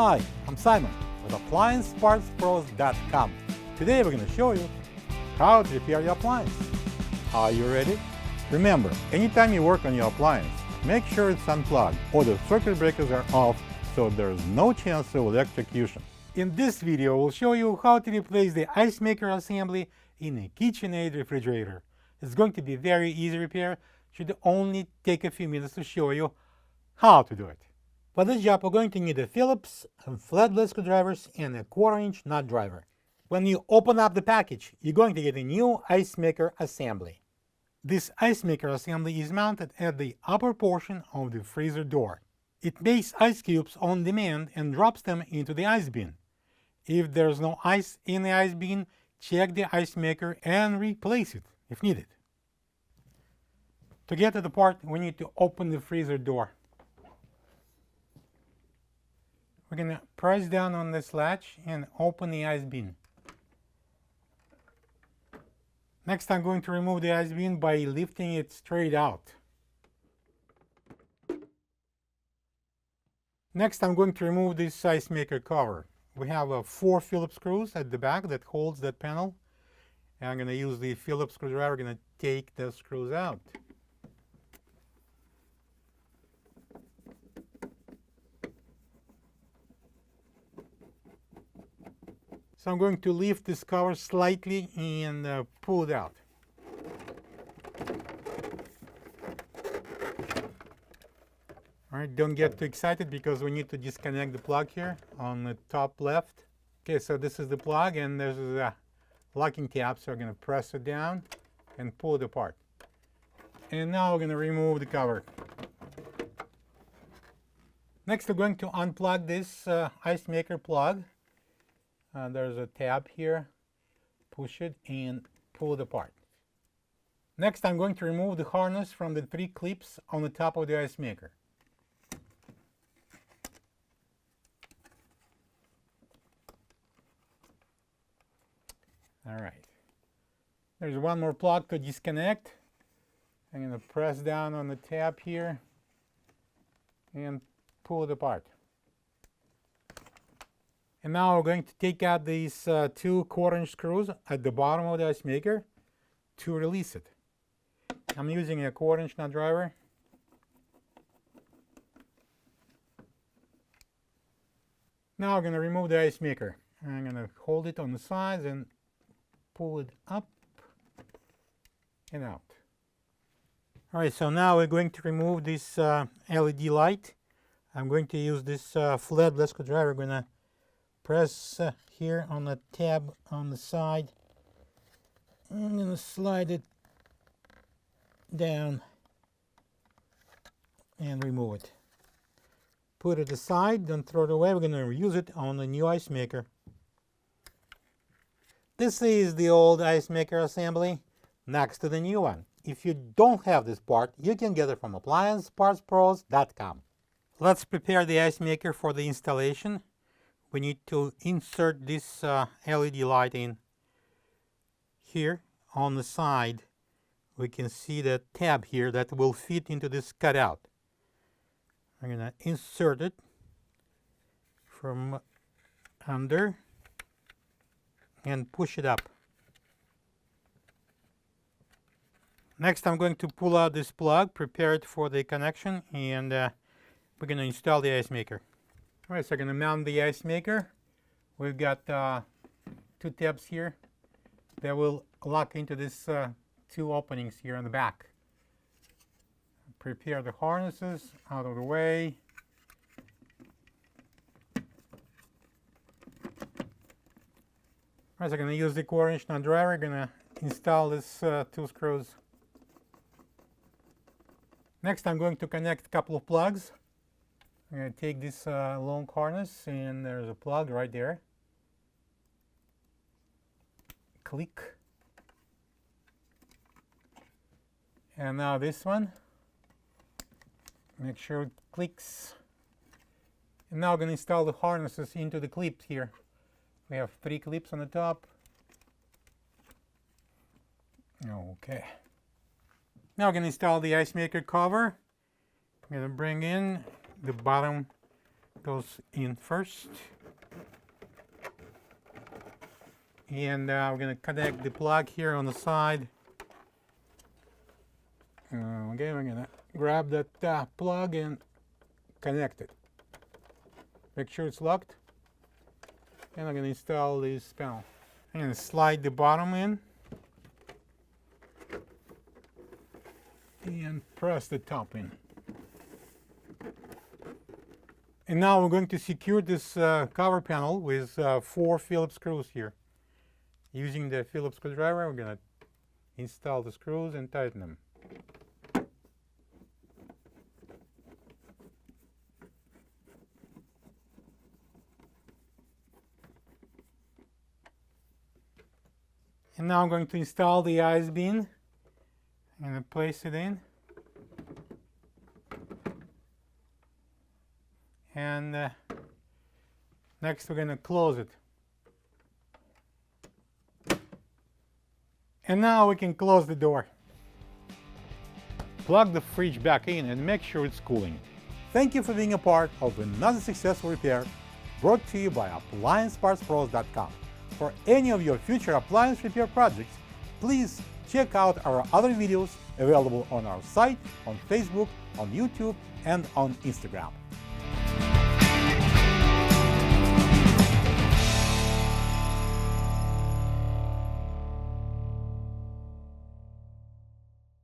Hi, I'm Simon with AppliancePartsPros.com. Today we're going to show you how to repair your appliance. Are you ready? Remember, anytime you work on your appliance, make sure it's unplugged or the circuit breakers are off so there's no chance of electrocution. In this video, we'll show you how to replace the ice maker assembly in a KitchenAid refrigerator. It's going to be very easy repair. Should only take a few minutes to show you how to do it. For this job, we're going to need a Phillips, flathead screwdrivers, and a 1/4-inch nut driver. When you open up the package, you're going to get a new ice maker assembly. This ice maker assembly is mounted at the upper portion of the freezer door. It makes ice cubes on demand and drops them into the ice bin. If there's no ice in the ice bin, check the ice maker and replace it if needed. To get to the part, we need to open the freezer door. We're going to press down on this latch and open the ice bin. Next, I'm going to remove the ice bin by lifting it straight out. Next, I'm going to remove this ice maker cover. We have 4 Phillips screws at the back that holds that panel. And I'm going to use the Phillips screwdriver. I'm going to take those screws out. So I'm going to lift this cover slightly and pull it out. All right, don't get too excited because we need to disconnect the plug here on the top left. Okay, so this is the plug and there's a locking tab, so we're going to press it down and pull it apart. And now we're going to remove the cover. Next, we're going to unplug this ice maker plug. There's a tab here. Push it and pull it apart. Next, I'm going to remove the harness from the 3 clips on the top of the ice maker. All right. There's one more plug to disconnect. I'm going to press down on the tab here and pull it apart. And now we're going to take out these 2 1/4-inch screws at the bottom of the ice maker to release it. I'm using a 1/4-inch nut driver. Now I'm going to remove the ice maker. I'm going to hold it on the sides and pull it up and out. All right, so now we're going to remove this LED light. I'm going to use this flathead screwdriver. I'm going to press here on the tab on the side. I'm going to slide it down and remove it. Put it aside, don't throw it away. We're going to use it on the new ice maker. This is the old ice maker assembly next to the new one. If you don't have this part, you can get it from AppliancePartsPros.com. Let's prepare the ice maker for the installation. We need to insert this LED light in here on the side. We can see the tab here that will fit into this cutout. I'm going to insert it from under and push it up. Next, I'm going to pull out this plug, prepare it for the connection, and we're going to install the ice maker. All right, so I'm going to mount the ice maker. We've got 2 tabs here that will lock into these 2 openings here on the back. Prepare the harnesses out of the way. All right, so I'm going to use the 1/4-inch nut driver. I'm going to install these 2 screws. Next, I'm going to connect a couple of plugs. I'm going to take this long harness, and there's a plug right there. Click. And now this one. Make sure it clicks. And now I'm going to install the harnesses into the clips here. We have 3 clips on the top. Okay. Now I'm going to install the ice maker cover. I'm going to bring in the bottom goes in first. And we're going to connect the plug here on the side. Okay, we're going to grab that plug and connect it. Make sure it's locked. And I'm going to install this panel. I'm going to slide the bottom in. And press the top in. And now we're going to secure this cover panel with 4 Phillip screws here. Using the Phillip screwdriver, we're going to install the screws and tighten them. And now I'm going to install the ice bin. I'm going to place it in. And next we're going to close it. And now we can close the door. Plug the fridge back in and make sure it's cooling. Thank you for being a part of another successful repair brought to you by AppliancePartsPros.com. For any of your future appliance repair projects, please check out our other videos available on our site, on Facebook, on YouTube, and on Instagram.